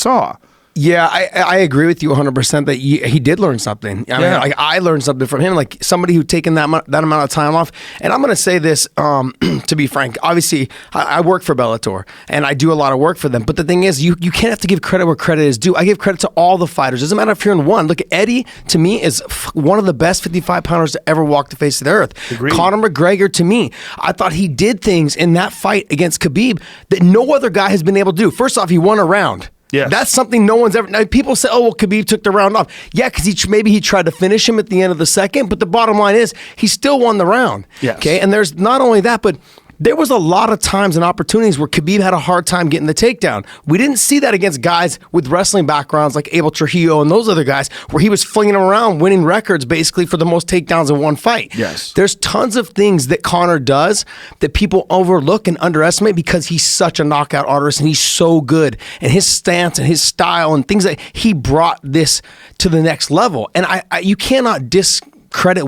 saw. Yeah, I agree with you 100% that he did learn something. I mean, like, I learned something from him, like somebody who taken that amount of time off. And I'm going to say this, to be frank, obviously I work for Bellator and I do a lot of work for them. But the thing is, you can't have to give credit where credit is due. I give credit to all the fighters. Doesn't matter if you're in one. Look, Eddie, to me, is one of the best 55 pounders to ever walk the face of the earth. Agreed. Conor McGregor, to me, I thought he did things in that fight against Khabib that no other guy has been able to do. First off, he won a round. Yes. That's something no one's ever. Now, people say, "Oh, well, Khabib took the round off." Yeah, because maybe he tried to finish him at the end of the second, but the bottom line is he still won the round. Yes. Okay, and there's not only that, but there was a lot of times and opportunities where Khabib had a hard time getting the takedown. We didn't see that against guys with wrestling backgrounds like Abel Trujillo and those other guys, where he was flinging them around, winning records basically for the most takedowns in one fight. Yes. There's tons of things that Conor does that people overlook and underestimate because he's such a knockout artist and he's so good. And his stance and his style and things that he brought this to the next level. And you cannot discredit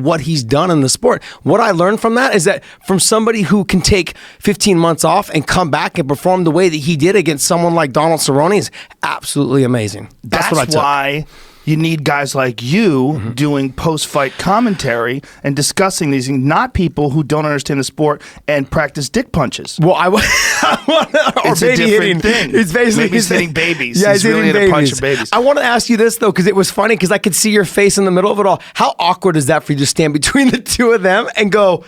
what he's done in the sport. What I learned from that is that from somebody who can take 15 months off and come back and perform the way that he did against someone like Donald Cerrone is absolutely amazing. That's what I took. Why you need guys like you doing post-fight commentary and discussing these things, not people who don't understand the sport and practice dick punches. Well, It's a different thing. It's basically Maybe he's hitting babies. Yeah, he's really hitting into punching babies. I want to ask you this though, because it was funny because I could see your face in the middle of it all. How awkward is that for you to stand between the two of them and go,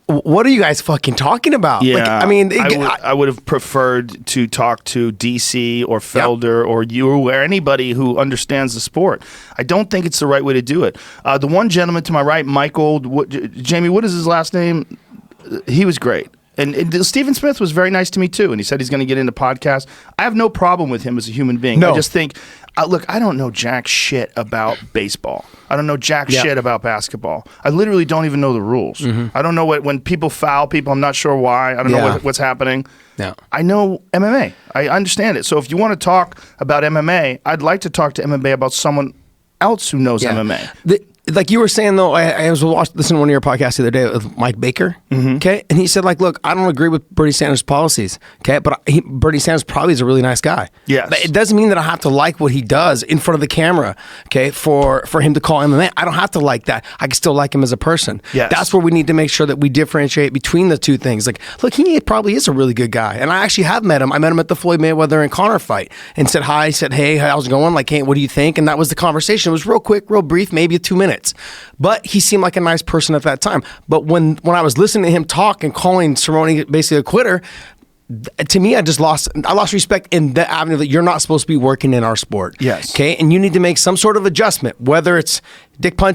"What are you guys fucking talking about?" Yeah, like, I mean, I would have preferred to talk to DC or Felder or you or anybody who understands the sport. I don't think it's the right way to do it. The one gentleman to my right, Michael, Jamie, what is his last name? He was great. And Stephen Smith was very nice to me too, and he said he's going to get into podcasts. I have no problem with him as a human being. No. I just think, look, I don't know jack shit about baseball. I don't know jack shit about basketball. I literally don't even know the rules. I don't know when people foul people. I'm not sure why. I don't know what's happening. Yeah. I know MMA. I understand it. So if you want to talk about MMA, I'd like to talk to MMA about someone else who knows MMA. Like you were saying, though, I was listening to one of your podcasts the other day with Mike Baker, okay? And he said, like, look, I don't agree with Bernie Sanders' policies, okay? But Bernie Sanders probably is a really nice guy. Yes. But it doesn't mean that I have to like what he does in front of the camera, okay, for him to call MMA. I don't have to like that. I can still like him as a person. Yes. That's where we need to make sure that we differentiate between the two things. Like, look, he probably is a really good guy. And I actually have met him. I met him at the Floyd Mayweather and Conor fight and said hi, said, hey, how's it going? Like, hey, what do you think? And that was the conversation. It was real quick, real brief, maybe 2 minutes. But he seemed like a nice person at that time. But when I was listening to him talk and calling Cerrone basically a quitter, to me, I lost respect in the avenue that you're not supposed to be working in our sport. Yes. Okay, and you need to make some sort of adjustment, whether it's dick punching